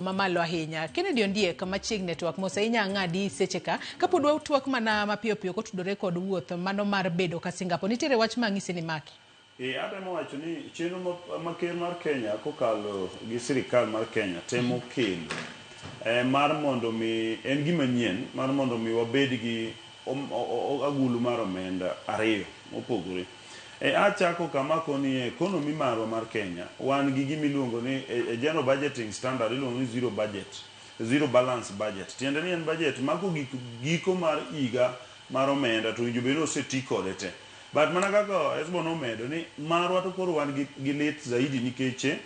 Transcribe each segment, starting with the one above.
mamalo ahinya. Kennedy Ondiek machiegni network mose inya ng'adi secheka kapod watwak mana mapiyo piyo kotudore kod wuoth mano mar bedo ka Singapore. Nitiere wach mang'isi ni maki. Ademo wacho ni chenro maker mar Kenya kokalo gi sirikal mar Kenya temo kelo mar mondo mi en gima nyien mar mondo mi wabed gi agulu mar omenda ariyo mopogore. Achako kama koni economy marwa mar Kenya wan gi gima iluongo ni general budgeting standard iluongo ni zero balance budget. Tiende ni en budget mako giko mar higa mar omenda to winjo bedo oseti kode te. But mana kaka esbo nomedo ni marwa to koro wan gi lit zaidi nikech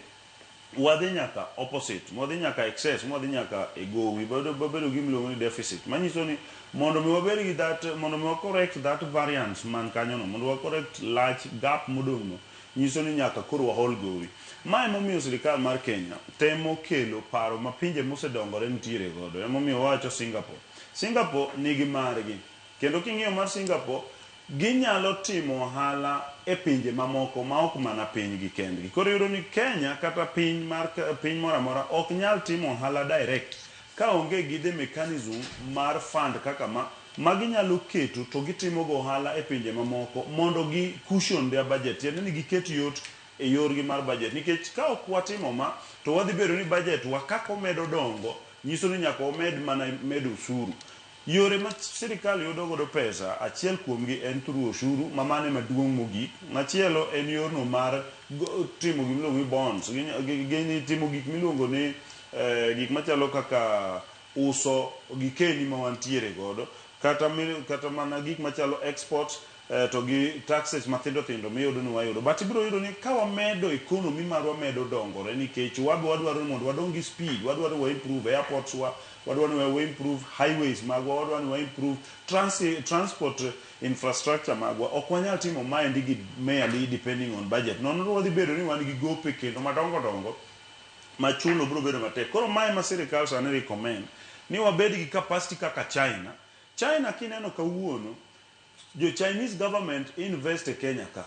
wadhi nyaka opposite, wadhi nyaka excess, wadhi nyaka gowi, bedo gima iluongo ni deficit. Manyiso ni mondo mi wabed gi that, mondo mi correct that variance man kanyo no, mondo wa correct large gap modong no, nyiso ni nyaka koro wahol gowi. Mae momiyo sirikal mar Kenya temo kelo paro ma pinje mosedongore nitiere godo. Emomiyo wacho Singapore nigi margi. Kendo king'iyo mar Singapore ginyalo timo ohala e pinje mamoko ma ok mana pinygi kendgi. Koro yudo ni Kenya kata piny moro amora ok nyal timo ohala direct ka onge gi the mechanism mar fund kaka ma ginyalo keto to gitimo go ohala e pinje mamoko mondo gi cushion their budget. Tiende ni giket yot e yorgi mar budget. Nikech ka ok watimo ma to wadhi bedo ni budget wa kaka omedo dongo nyiso ni nyaka omed mana medo usuru. Yore ma sirikal yudo godo pesa achiel kuomgi en through ushuru mamane maduong' mogik. Machielo en yorno mar timo gik miluongo ni bonds. Timo gik miluongo ni gik machalo kaka uso gikeni ma wantiere godo kata mana gik machalo export to gi taxes mathindo thindo miyudo ni wayudo. But ibiro yudo ni ka wamedo economy marwa medo dongore nikech wadwaro ni mondo wadong gi speed, wadwaro wa improve airports wadwaro ni wa improve highways magwa, wadwaro ni wa improve transport infrastructure magwa. Ok wanyal timo maendi gi merely depending on budget. Nono wadhi bedo ni wan gi gope kendo madongo machulo biro bedo matek. Koro mae ma sirikal sani recommend ni wabed gi capacity kaka China kineno kawuono the Chinese government invest in Kenya ka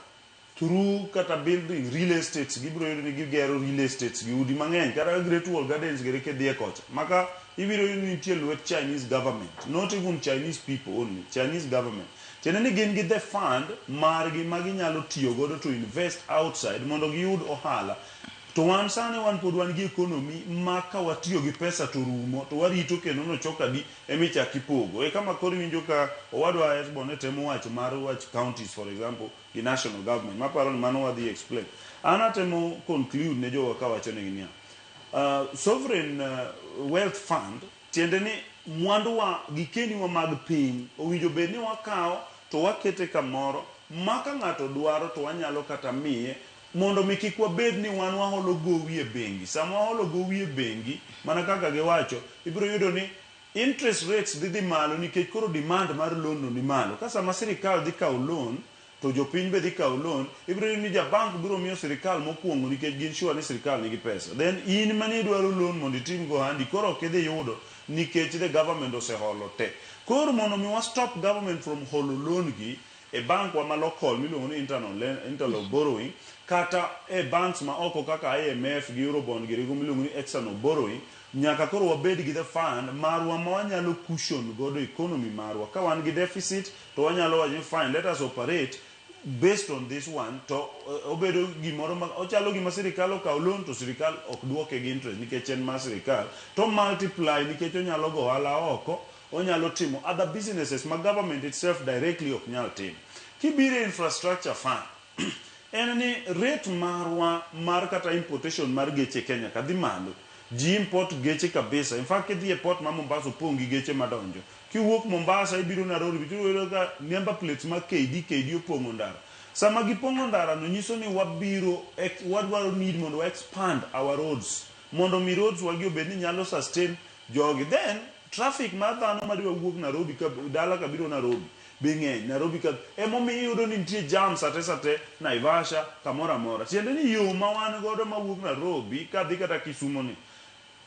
through kata building real estates. Gibiro yudo ni gigero real estates gi udi mang'eny kata Great Wall Gardens gere kedhie kocha maka ibiro yudo ni nitie lwet Chinese government, not even Chinese people only, Chinese government. Tiende ni gin gi the fund margi ma ginyalo tiyo godo to invest outside mondo giyud ohala. To wan sani wan pod wan gi economy ma ka watiyo gi pesa to rumo to warito kendo no choka di emichaki pogo. Kama koro winjo ka owadwa esbo ne temo wacho mar wach counties for example gi national government maparo ni mano wadhi explain. Ana temo conclude ne jowa ka wacho ni niya sovereign wealth fund tiende ni mwandu wa gikeni wa mag piny owinjo bed ni wakawo to wakete kamoro maka ng'ato dwaro to wanyalo kata miye mondo mi kik wabed ni wan waholo gowi e bengi. Sama waholo gowi e bengi mana kaka giwacho ibiro yudo ni interest rates dhi malo nikech koro demand mar loan no ni malo. Ka sama sirikal dhi kawo loan to jopiny be dhi kawo loan ibiro yudo ni bank biro miyo sirikal mokwongo nikech gin sure ni sirikal nigi pesa. Then in mani dwaro loan mondo itim go handi koro ok idhi yudo nikech the government oseholo te. Koro mondo mi wa stop government from holo loan gi e bank wa malokol miluongo ni internal borrowing kata e banks ma oko kaka IMF gi Eurobond gi rigo miluongo ni external borrowing, nyaka koro wabed gi the fund marwa ma wanyalo cushion godo economy marwa. Ka wan gi deficit to wanyalo wacho fine, let us operate based on this one to obedo gimoro ma ochalo gima sirikal okawo loan to sirikal ok duoke gi interest nikech en mar sirikal to multiply nikech onyalo go ohala oko, onyalo timo other businesses ma government itself directly ok nyal timo. Kibire infrastructure fund en ni rate marwa mar kata importation mar geche Kenya kadhi malo. Ji import geche kabisa. In fact kidhi e port ma Mombasa opong' gi geche madonjo. Kiwuok Mombasa ibiro Nairobi biro ka number plates ma KD opong'o ndara. Sama gipong'o ndara no nyiso ni wadwaro need mondo expand our roads mondo mi roads wagi obed ni nyalo sustain jogi. Then traffic ma dhano madwa wuok Nairobi ka dala ka biro Nairobi bing'eny Nairobi ka emomiyo iyudo ni nitie jam sate Naivasha kamoro amora. Tiende ni yo ma wan godo mawuok Nairobi kadhi kata Kisumu ni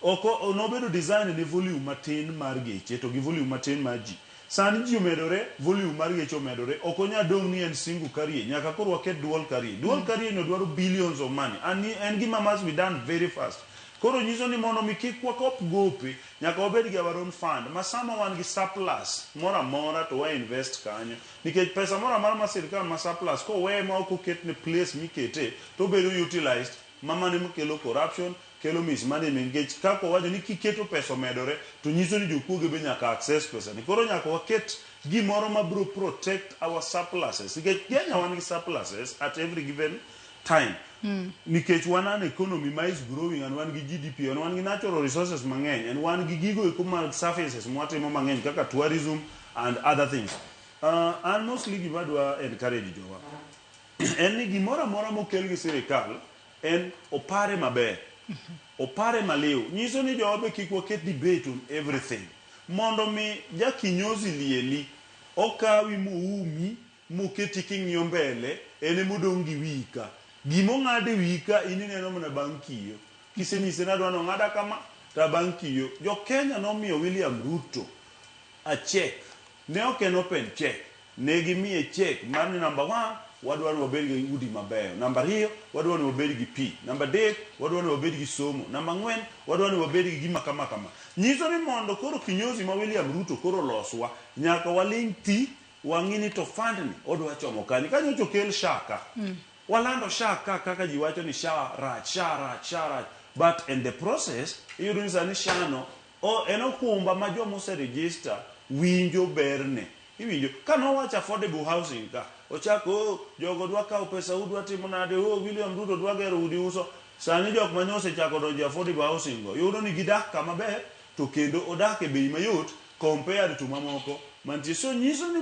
oko nobedo design ne volume matin mar geche to gi volume matin mar ji. Sani ji omedore, volume mar geche omedore, ok onya dong ni en single carrier, nyaka koro waket dual carrier. Dual carrier no dwaro billions of money and gima must be done very fast. Koro nyiso ni mondo mi kik wakop gope, nyaka wabed gi our own fund. Ma sama wan gi surplus moro amora to wa invest kanyo. Nikech pesa moro amora ma sirkal ma surplus kowe ma ok oket ne place mikete to bedo utilized, mane kelo corruption, kelo mismanagement. Nikech kako wacho ni kiketo pesa medore to nyiso ni jokuoge be nyaka access pesa ni. Koro nyaka waket gimoro ma bro protect our surpluses. Nikech Kenya wan gi surpluses at every given time. Nikech wan an economy ma is growing, and wan gi GDP, and wan gi natural resources mang'eny, and wan gi gigo eko mag surfaces mwatimo mang'eny kaka tourism and other things. And mostly gima dwa encourage jowa en ni gimoro amora mokel gi sirikal en opare maber, opare maliw. Nyiso ni jowa be kik waket debate on everything. Mondo mi jakinyozi lieli okawi muumi muketi king'iyo mbele ene modong' gi wika. Gimong'ade wika ini neno mana bang' kiyo. Kisenyise na dwano ng'ada kama ta bang' kiyo. Jo Kenya nomiyo William Ruto a check. Ne ok en open check. Ne gimiye check mar ni number 1 wadwa ni wabed gi udi mabeyo. Number 2 wadwa ni wabed gi pi. Number 3 wadwa ni wabed gi somo. Number 4 wadwa ni wabed gi gima kama kama. Nyiso ni mondo koro kinyozi ma William Ruto koro loswa, nyaka waling' ti wang'ini to fund ni odwa chomo kanyo. Kanyo chokel shaka. Walando shaka kaka ji wacho ni sha rach. But in the process, iyudo ni sani shano en okumba ma joma oseregister winjo berne. Iwinjo ka nowacho affordable housing ka ochako jogo dwa kawo pesa udwa timo nade, William Ruto dwa gero udi uso. Sani jok manyo osechako donjo affordable housing go yudo ni gidak kama ber to kendo odak e bei mayot compared to mamoko mantie. So nyiso ni